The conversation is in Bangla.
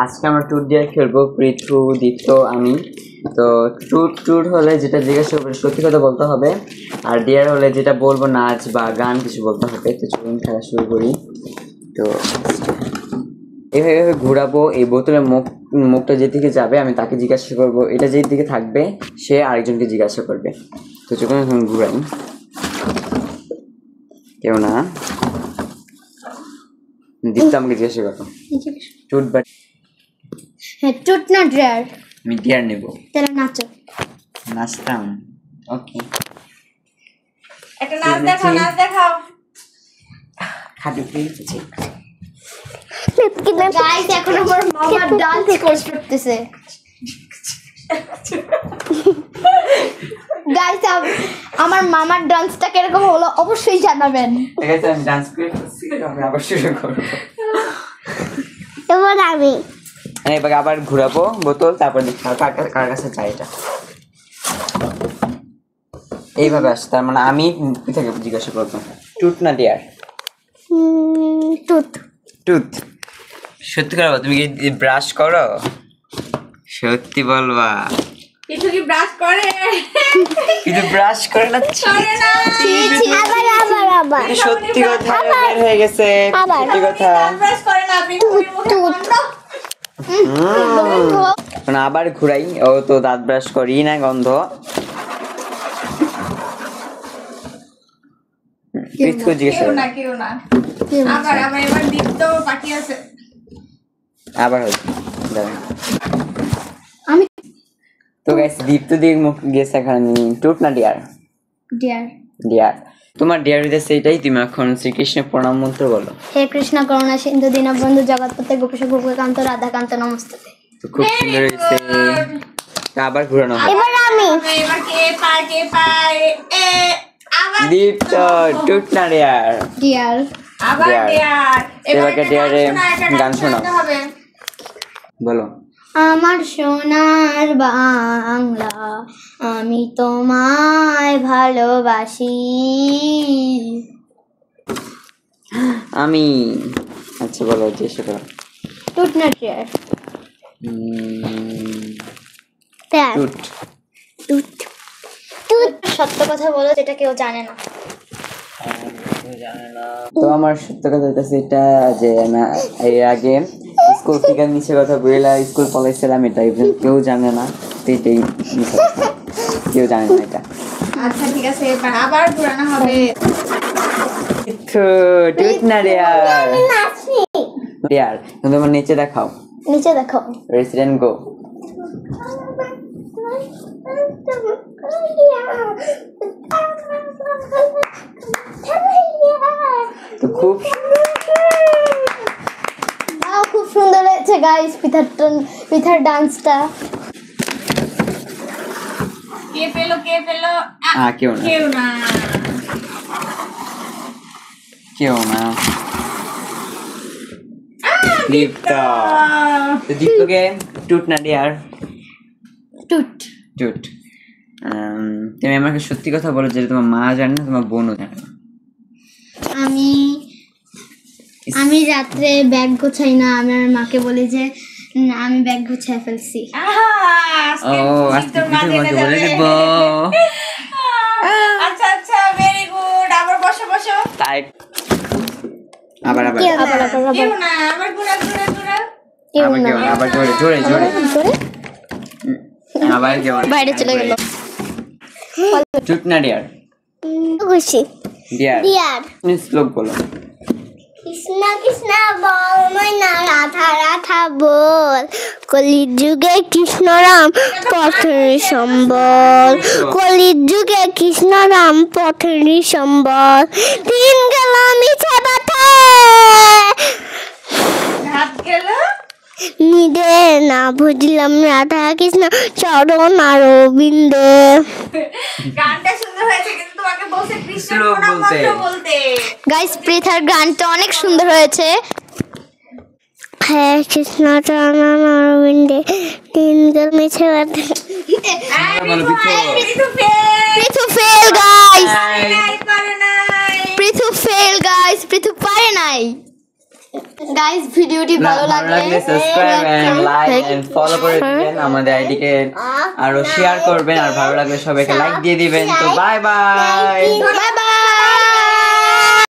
আজকে আমরা ট্যুর দিয়ে খেলবো পৃথু, দীপ্ত, আমি। তো ট্যুর হলে যেটা জিজ্ঞাসা করবে সত্যি কথা বলতে হবে, আর ডিয়ার হলে যেটা বলবো নাচ বা গান কিছু বলতে হবে। তো চলুন খেলা শুরু করি। তো এভাবে ঘোরাবো, এই বোতলের মুখটা যেদিকে যাবে আমি তাকে জিজ্ঞাসা করবো, এটা যেদিকে থাকবে সে আরেকজনকে জিজ্ঞাসা করবে। তো চলুন এখন ঘুরাই। কেউ না, দীপ্ত আমাকে জিজ্ঞাসা করো ট্যুর বা টুট না ডিয়ার। আমি ডিয়ার নেব। তাহলে নাচো। নাচতাম, ওকে। একটা নাচ দেখাও। খাটি পেয়েছি। গাইস এখন আমার মামা ডান্স কোর্স করতেছে। গাইস আমার মামার ডান্সটা কিরকম হলো অবশ্যই জানাবেন। গাইস আমি ডান্স করতেছি, আমি আবার শুরু করব। এবার আমি এবার আবার ঘোরাবো বোতল, তারপর দেখি কার কাছে চাই এটা। এইভাবে আসছে, তার মানে আমি থেকে জিজ্ঞাসা করবো টুথ না ডিয়ার? টুথ। টুথ। সত্যি করো, তুমি কি ব্রাশ করো? সত্যি বলবা? কিছু কি ব্রাশ করে? কিছু ব্রাশ করে না? করে না। আবার সত্যি কথা বের হয়ে গেছে। সত্যি কথা। ব্রাশ করে না আপনি মানে আবার ঘুরাই। ও তো দাঁত ব্রাশ করি না, গন্ধ। কেউ না। আবার এবার দীপ্ত বাকি আছে। আবার হচ্ছে আমি তো গাইস দীপ্ত দিয়ে মুখ গেছে এখানে। টুট না ডিয়ার? ডিয়ার। ডিয়ার। তোমার ডিয়ার হইতেছে এটাই। তুমি এখন শ্রীকৃষ্ণের প্রণাম মন্ত্র বলো। হে কৃষ্ণ করুণা সিন্ধু দীনবন্ধু জগৎপতে গোপীশ গোপীকান্ত রাধাকান্ত নমস্তুতে। তো খুব সুন্দর হয়েছে। আবার ঘুরানো হবে। এবার আমি এবার কে পায় আবার দীপ্ত টুট না ডিয়ার? ডিয়ার। আবার ডিয়ার। এবারে ডিয়ারে গান শোনাও। বলো। আমার সোনার বাংলা আমি তোমায় ভালোবাসি। আমি আচ্ছা বলো, চেষ্টা করো। টুট না ডিয়ার? টুট। টুট টুট। সত্য কথা বলো যেটা কেউ জানে না। তো আমার সত্য কথা হইতেছে এটা যে না, এর আগে স্কুল থেকে মিছে কথা বইলা স্কুল পলাইছিলাম, এটা কেউ জানে না। এটাই মিছে কথা, কেউ জানে না এটা। আচ্ছা ঠিক আছে, এবার আবার ঘোরানো হবে। টুট না ডিয়ার? ডিয়ার তুমি তোমার নিচে দেখাও। নিচে দেখো। রেসিডেন্ট গো। তো খুব খুব সুন্দর হয়েছে গাইস পিথার ডান্সটা। কে পেলো? কেউ না। দীপ্ত। দীপ্তকে টুট না ডিয়ার? টুট। টুট। তুমি আমাকে সত্যি কথা বলো, যেটা তোমার মা জানে না, তোমার বোনও জানে না। আমি রাত্রে ব্যাগ গোছাই না, আমি আমার মাকে বলি যে আমি ব্যাগ গুছিয়ে ফেলছি। আজকে তোমাকে বলে দেব। আচ্ছা ভেরি গুড। আবার বসো। তাই আবার কেউ না। আবার ঘোরা। আবার জোরে আবার কেউ বাইরে চলে গেল। টুট না ডিয়ার? খুশি। ডিয়ার শ্লোক বলো। কৃষ্ণ কৃষ্ণ বল ময়না রাধা রাধা বল, কলির যুগে কৃষ্ণ রাম পথের সম্বল, কলির যুগে কৃষ্ণ রাম পথের সম্বল, দিন গেল মিছে বাথে নিদে না বুঝলাম রাধা কৃষ্ণ চরণ আরবিন্দে। গানটা সুন্দর হয়েছে, কিন্তু তোমাকে বলছে কৃষ্ণ প্রণাম মন্ত্র বলতে। গাইস পৃথার গানটা অনেক সুন্দর হয়েছে। হ্যাঁ কৃষ্ণ চরণ আরবিন্দে দিন গেল মিছে বাথে। Prithu fail guys. পৃথু পারে নাই। গাইস ভিডিওটি ভালো লাগলে subscribe and like and follow করে দিবেন আমাদের আইডিকে আরো শেয়ার করবেন আর ভালো লাগলে সবাইকে লাইক দিয়ে দিবেন তো বাই বাই বাই বাই